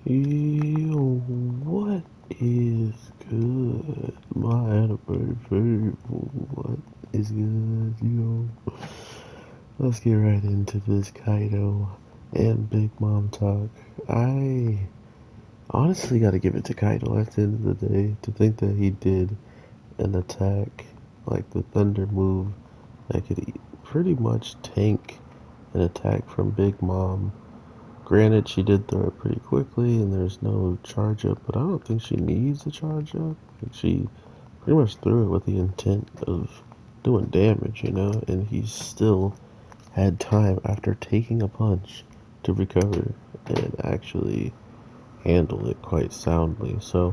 Yo, what is good? My anniversary. What is good, yo? Let's get right into this Kaido and Big Mom talk. I honestly gotta give it to Kaido at the end of the day. To think that he did an attack like the Thunder move that could pretty much tank an attack from Big Mom. Granted, she did throw it pretty quickly, and there's no charge up, but I don't think she needs a charge up. Like, she pretty much threw it with the intent of doing damage, and he still had time after taking a punch to recover and actually handle it quite soundly. So,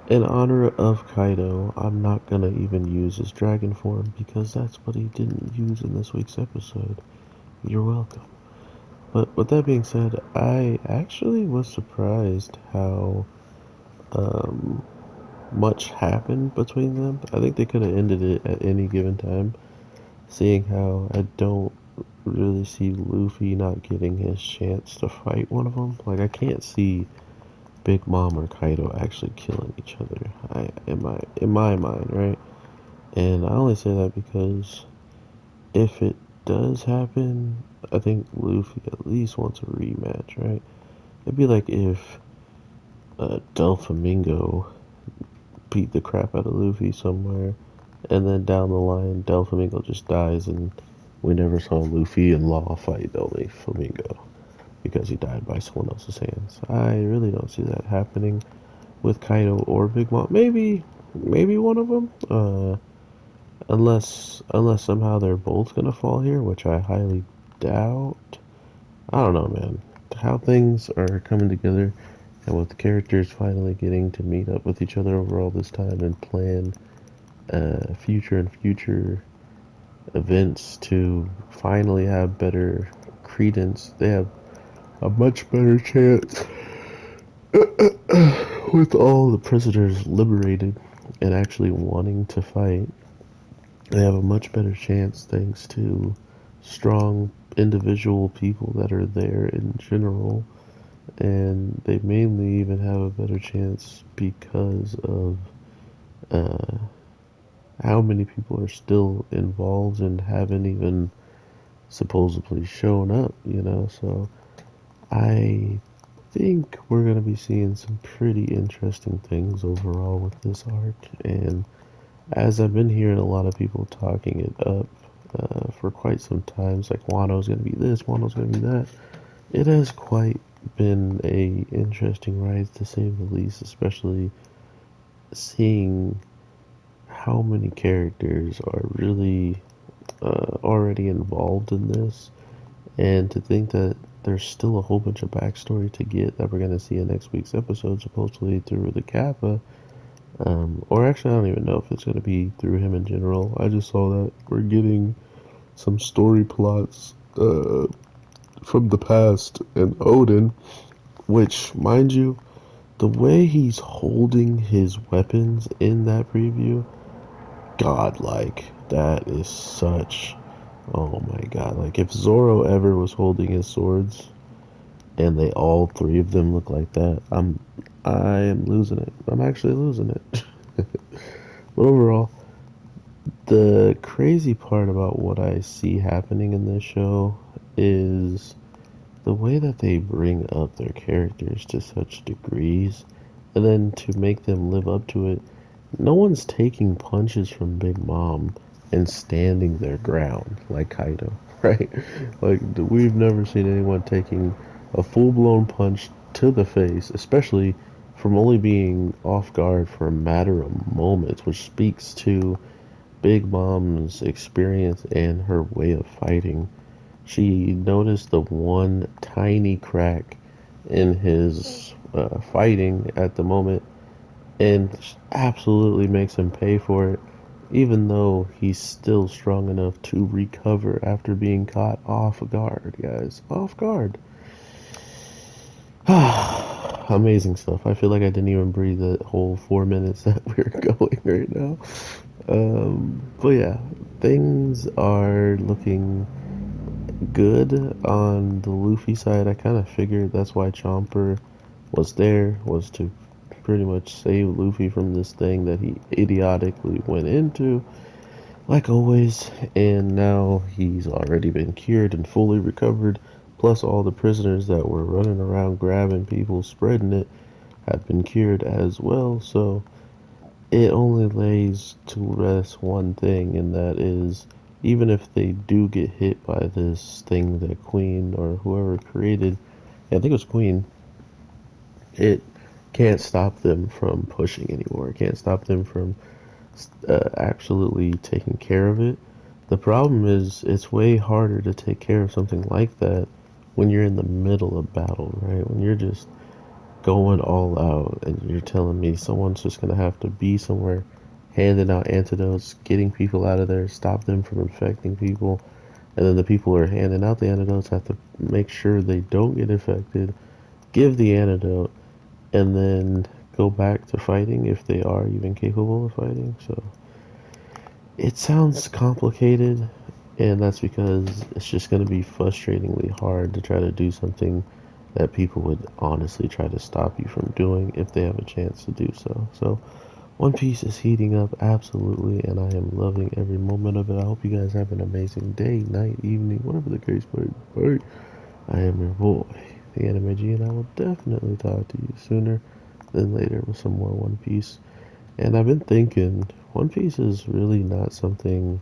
in honor of Kaido, I'm not gonna even use his dragon form because that's what he didn't use in this week's episode. You're welcome. But with that being said, I actually was surprised how um, much happened between them. I think they could have ended it at any given time, seeing how I don't really see Luffy not getting his chance to fight one of them. Like, I can't see Big Mom or Kaido actually killing each other. In my mind, right? And I only say that because if it does happen, I think Luffy at least wants a rematch, right? It'd be like if Delflamingo beat the crap out of Luffy somewhere, and then down the line, Delflamingo just dies, and we never saw Luffy and Law fight Delflamingo because he died by someone else's hands. I really don't see that happening with Kaido or Big Mom. Maybe one of them. Unless somehow they're both gonna fall here, which I highly doubt. I don't know, man. How things are coming together, and with the characters finally getting to meet up with each other over all this time and plan future events to finally have better credence, they have a much better chance with all the prisoners liberated and actually wanting to fight. They have a much better chance thanks to strong individual people that are there in general, and they mainly even have a better chance because of uh, how many people are still involved and haven't even supposedly shown up. So I think we're going to be seeing some pretty interesting things overall with this arc. And as I've been hearing a lot of people talking it up for quite some time, it's like Wano's going to be this, Wano's going to be that. It has quite been a interesting ride to say the least, especially seeing how many characters are really already involved in this, and to think that there's still a whole bunch of backstory to get that we're going to see in next week's episode, supposedly through the Kappa. Or actually, I don't even know if it's going to be through him in general. I just saw that we're getting some story plots from the past and Odin, which, mind you, the way he's holding his weapons in that preview, godlike. That is such. Oh my god. Like, if Zoro ever was holding his swords and they all three of them look like that, I am losing it. I'm actually losing it. But overall, the crazy part about what I see happening in this show is the way that they bring up their characters to such degrees, and then to make them live up to it. No one's taking punches from Big Mom and standing their ground like Kaido, right? Like, we've never seen anyone taking a full blown punch to the face, especially from only being off guard for a matter of moments, which speaks to Big Mom's experience and her way of fighting. She noticed the one tiny crack in his fighting at the moment and absolutely makes him pay for it, even though he's still strong enough to recover after being caught off guard, guys. Off guard. Amazing stuff. I feel like I didn't even breathe the whole 4 minutes that we're going right now. But yeah, things are looking good on the Luffy side. I kind of figured that's why Chomper was there was to pretty much save Luffy from this thing that he idiotically went into, like always, and now he's already been cured and fully recovered, plus all the prisoners that were running around grabbing people, spreading it, have been cured as well, so it only lays to rest one thing, and that is, even if they do get hit by this thing that Queen or whoever created, I think it was Queen, it can't stop them from pushing anymore. It can't stop them from absolutely taking care of it. The problem is, it's way harder to take care of something like that when you're in the middle of battle, right? When you're just going all out and you're telling me someone's just gonna have to be somewhere handing out antidotes, getting people out of there, stop them from infecting people, and then the people who are handing out the antidotes have to make sure they don't get infected, give the antidote, and then go back to fighting if they are even capable of fighting. So it sounds complicated, and that's because it's just going to be frustratingly hard to try to do something that people would honestly try to stop you from doing if they have a chance to do so. So, One Piece is heating up absolutely, and I am loving every moment of it. I hope you guys have an amazing day, night, evening, whatever the case may be. I am your boy, the Anime G, and I will definitely talk to you sooner than later with some more One Piece. And I've been thinking, One Piece is really not something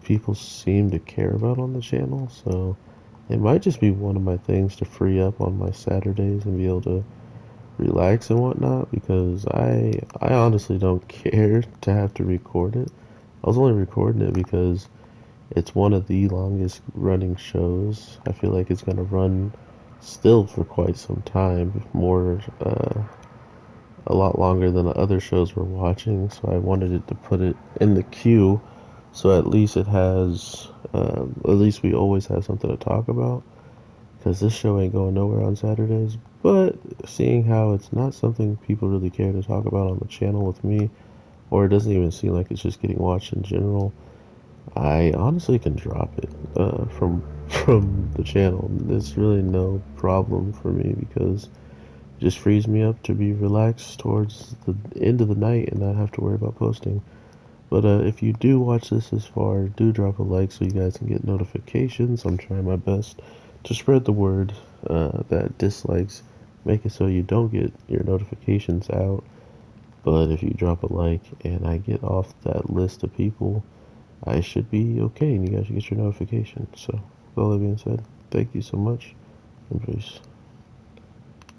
people seem to care about on the channel, so it might just be one of my things to free up on my Saturdays and be able to relax and whatnot, because I honestly don't care to have to record it. I was only recording it because it's one of the longest running shows. I feel like it's gonna run still for quite some time, more a lot longer than the other shows we're watching. So I wanted it to put it in the queue, so at least it has, at least we always have something to talk about. Because this show ain't going nowhere on Saturdays. But seeing how it's not something people really care to talk about on the channel with me, or it doesn't even seem like it's just getting watched in general, I honestly can drop it from from the channel. There's really no problem for me because it just frees me up to be relaxed towards the end of the night and not have to worry about posting. But if you do watch this far, do drop a like so you guys can get notifications. I'm trying my best to spread the word that dislikes make it so you don't get your notifications out. But if you drop a like and I get off that list of people, I should be okay and you guys should get your notifications. So, with all that being said, thank you so much and peace.